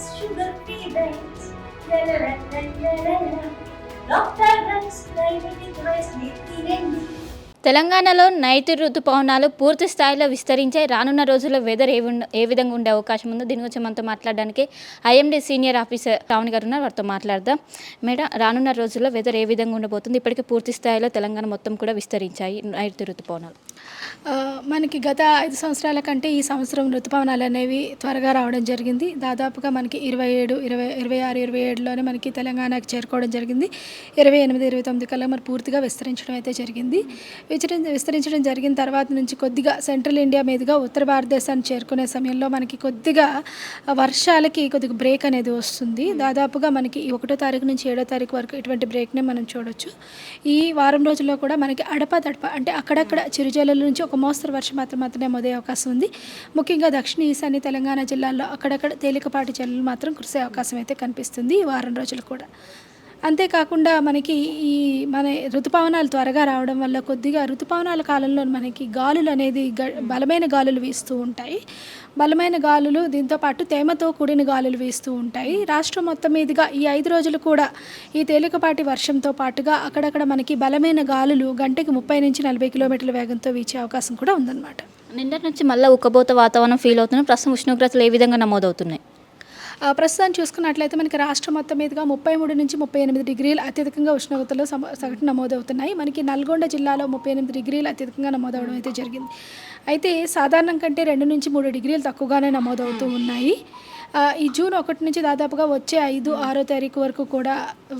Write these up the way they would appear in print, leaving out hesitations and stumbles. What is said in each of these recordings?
sugar-free diets. La la la la la la la. Dr. Rams diabetic rice తినండి. తెలంగాణలో నైరుతి ఋతుపవనాలు పూర్తి స్థాయిలో విస్తరించే రానున్న రోజుల్లో వెదర్ ఏ విధంగా ఉండే అవకాశం ఉందో దీని గురించి మనతో మాట్లాడడానికి ఐఎండీ సీనియర్ ఆఫీసర్ శ్రావణి గారు ఉన్నారు. వారితో మాట్లాడదాం. మేడం, రానున్న రోజుల్లో వెదర్ ఏ విధంగా ఉండబోతుంది? ఇప్పటికే పూర్తి స్థాయిలో తెలంగాణ మొత్తం కూడా విస్తరించాయి నైరుతి ఋతుపవనాలు. మనకి గత 5 సంవత్సరాల కంటే ఈ సంవత్సరం ఋతుపవనాలు అనేవి త్వరగా రావడం జరిగింది. దాదాపుగా మనకి 26, 27లోనే మనకి తెలంగాణకి చేరుకోవడం జరిగింది. 28, 29 కల్లా మరి పూర్తిగా విస్తరించడం అయితే జరిగింది. విస్తరించడం జరిగిన తర్వాత నుంచి కొద్దిగా సెంట్రల్ ఇండియా మీదుగా ఉత్తర భారతదేశాన్ని చేరుకునే సమయంలో మనకి కొద్దిగా వర్షాలకి కొద్దిగా బ్రేక్ అనేది వస్తుంది. దాదాపుగా మనకి 1వ తారీఖు నుంచి 7వ తారీఖు వరకు ఇటువంటి బ్రేక్నే మనం చూడొచ్చు. ఈ వారం రోజుల్లో కూడా మనకి అడపదడప అంటే అక్కడక్కడ చిరుజల్లుల నుంచి ఒక మోస్తరు వర్షం మాత్రమే మొదలయ్యే అవకాశం ఉంది. ముఖ్యంగా దక్షిణ ఈశాన్య తెలంగాణ జిల్లాల్లో అక్కడక్కడ తేలికపాటి జల్లులు మాత్రం కురిసే అవకాశం అయితే కనిపిస్తుంది ఈ వారం రోజులు కూడా. అంతేకాకుండా మనకి మన ఋతుపవనాలు త్వరగా రావడం వల్ల కొద్దిగా ఋతుపవనాల కాలంలో మనకి గాలులు అనేది బలమైన గాలులు వీస్తూ ఉంటాయి. బలమైన గాలులు దీంతోపాటు తేమతో కూడిన గాలులు వీస్తూ ఉంటాయి. రాష్ట్రం మొత్తం మీదుగా ఈ 5 రోజులు కూడా ఈ తేలికపాటి వర్షంతో పాటుగా అక్కడక్కడ మనకి బలమైన గాలులు గంటకి 30 నుంచి 40 కిలోమీటర్ల వేగంతో వీచే అవకాశం కూడా ఉందన్నమాట. నిన్నటి నుంచి మళ్ళీ ఉక్కబోత వాతావరణం ఫీల్ అవుతున్నాం. ప్రస్తుతం ఉష్ణోగ్రతలు ఏ విధంగా నమోదవుతున్నాయి? ప్రస్తుతం చూసుకున్నట్లయితే మనకి రాష్ట్రం మొత్తం మీదుగా 33 నుంచి 38 డిగ్రీలు అత్యధికంగా ఉష్ణోగ్రతలు సగటు నమోదవుతున్నాయి. మనకి నల్గొండ జిల్లాలో 38 డిగ్రీలు అత్యధికంగా నమోదవడం అయితే జరిగింది. అయితే సాధారణం కంటే 2 నుంచి 3 డిగ్రీలు తక్కువగానే నమోదవుతూ ఉన్నాయి. ఈ జూన్ 1 నుంచి దాదాపుగా వచ్చే 5, 6వ తారీఖు వరకు కూడా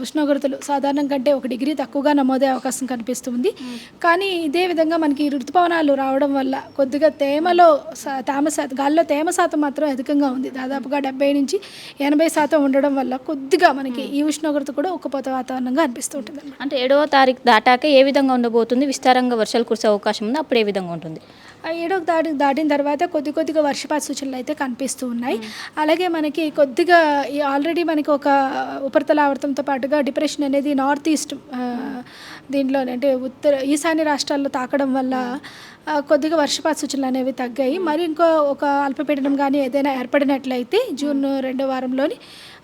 ఉష్ణోగ్రతలు సాధారణం కంటే 1 డిగ్రీ తక్కువగా నమోదయ్యే అవకాశం కనిపిస్తుంది. కానీ ఇదే విధంగా మనకి ఋతుపవనాలు రావడం వల్ల కొద్దిగా గాలిలో తేమ శాతం మాత్రం అధికంగా ఉంది. దాదాపుగా 70 నుంచి 80% ఉండడం వల్ల కొద్దిగా మనకి ఈ ఉష్ణోగ్రత కూడా ఉక్కపోత వాతావరణంగా అనిపిస్తూ ఉంటుంది. అంటే 7వ తారీఖు దాటాక ఏ విధంగా ఉండబోతుంది? విస్తారంగా వర్షాలు కురిసే అవకాశం ఉంది. అప్పుడు ఏ విధంగా ఉంటుంది? 7వ తారీఖు దాటిన తర్వాత కొద్దిగా వర్షపాత సూచనలు అయితే కనిపిస్తూ ఉన్నాయి. అలాగే మనకి కొద్దిగా ఆల్రెడీ మనకి ఒక ఉపరితల ఆవర్తంతో పాటుగా డిప్రెషన్ అనేది నార్త్ ఈస్ట్ దీంట్లోనే అంటే ఈశాన్య రాష్ట్రాల్లో తాకడం వల్ల కొద్దిగా వర్షపాత సూచనలు అనేవి తగ్గాయి. మరి ఒక అల్పపీడనం కానీ ఏదైనా ఏర్పడినట్లయితే జూన్ 2వ వారంలోని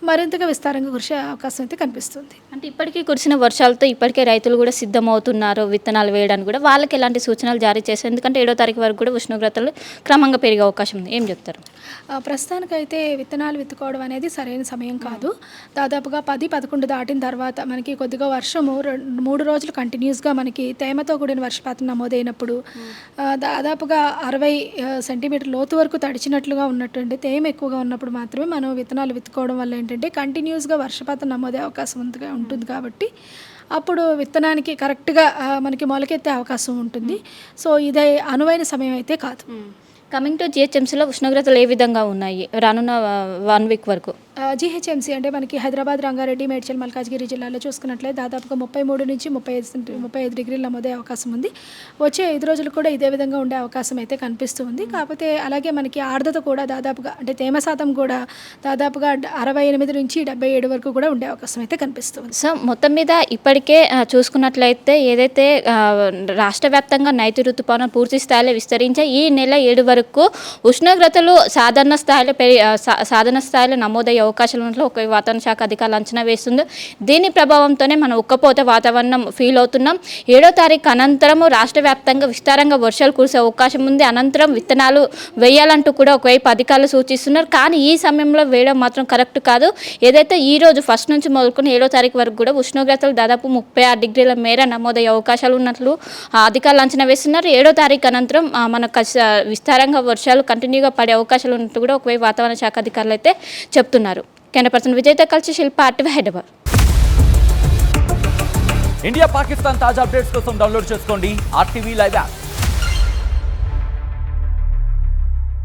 మరింతగా విస్తారంగా కురిసే అవకాశం అయితే కనిపిస్తుంది. అంటే ఇప్పటికీ కురిసిన వర్షాలతో ఇప్పటికే రైతులు కూడా సిద్ధమవుతున్నారు విత్తనాలు వేయడానికి కూడా. వాళ్ళకి ఎలాంటి సూచనలు జారీ చేశారు? ఎందుకంటే 7వ తారీఖు వరకు కూడా ఉష్ణోగ్రతలు క్రమంగా పెరిగే అవకాశం ఉంది. ఏం చెప్తారు? ప్రస్తుతానికైతే విత్తనాలు విత్తుకోవడం అనేది సరైన సమయం కాదు. దాదాపుగా 10, 11 దాటిన తర్వాత మనకి కొద్దిగా వర్షము 3 రోజులు కంటిన్యూస్గా మనకి తేమతో కూడిన వర్షపాతం నమోదైనప్పుడు దాదాపుగా 60 సెంటీమీటర్ లోతు వరకు తడిచినట్లుగా ఉన్నట్టుండి తేమ ఎక్కువగా ఉన్నప్పుడు మాత్రమే మనం విత్తనాలు విత్తుకోవడం వల్ల ఏంటంటే కంటిన్యూస్గా వర్షపాతం నమోదే అవకాశం ఉంటుంది. కాబట్టి అప్పుడు విత్తనానికి కరెక్ట్గా మనకి మొలకెత్తే అవకాశం ఉంటుంది. సో ఇదే అనువైన సమయం అయితే కాదు. కమింగ్ టు జిహెచ్ఎంసీలో ఉష్ణోగ్రతలు ఏ విధంగా ఉన్నాయి రానున్న 1 వీక్ వరకు? జిహెచ్ఎంసీ అంటే మనకి హైదరాబాద్, రంగారెడ్డి, మేడ్చల్, మల్కాజ్గిరి జిల్లాలో చూసుకున్నట్లయితే దాదాపుగా 33 నుంచి 35 డిగ్రీలు నమోదే అవకాశం ఉంది. వచ్చే 5 రోజులు కూడా ఇదే విధంగా ఉండే అవకాశం అయితే కనిపిస్తుంది. కాకపోతే అలాగే మనకి ఆర్ద్రత కూడా దాదాపుగా అంటే తేమ శాతం కూడా దాదాపుగా 68 నుంచి 77 వరకు కూడా ఉండే అవకాశం అయితే కనిపిస్తుంది. సో మొత్తం మీద ఇప్పటికే చూసుకున్నట్లయితే ఏదైతే రాష్ట్ర వ్యాప్తంగా నైరుతి ఋతుపవనం పూర్తి స్థాయిలో విస్తరించే ఈ నెల 7 వరకు ఉష్ణోగ్రతలు సాధారణ స్థాయిలో నమోదయ్యే అవకాశాలు ఉన్నట్లు ఒక వాతావరణ శాఖ అధికారులు అంచనా వేస్తుంది. దీని ప్రభావంతోనే మనం ఉక్కపోత వాతావరణం ఫీల్ అవుతున్నాం. 7వ తారీఖు అనంతరం రాష్ట్ర వ్యాప్తంగా విస్తారంగా వర్షాలు కురిసే అవకాశం ఉంది. అనంతరం విత్తనాలు వేయాలంటూ కూడా ఒకవైపు అధికారులు సూచిస్తున్నారు. కానీ ఈ సమయంలో వేయడం మాత్రం కరెక్ట్ కాదు. ఏదైతే ఈ రోజు 1 నుంచి మొదలుకొని 7వ తారీఖు వరకు కూడా ఉష్ణోగ్రతలు దాదాపు 36 డిగ్రీల మేర నమోదయ్యే అవకాశాలు ఉన్నట్లు అధికారులు అంచనా వేస్తున్నారు. 7వ తారీఖు అనంతరం మనకు విస్తారంగా వర్షాలు కంటిన్యూగా పడే అవకాశాలు ఉన్నట్టు కూడా ఒకవైపు వాతావరణ శాఖ అధికారులు అయితే చెప్తున్నారు. కెమెరా పర్సన్ విజయ్తో కలిసి శిల్ప ఆర్టీవీ హైదరాబాద్. ఇండియా పాకిస్తాన్ తాజా అప్డేట్స్ కోసం డౌన్లోడ్ చేసుకోండి RTV లైవ్ యాప్.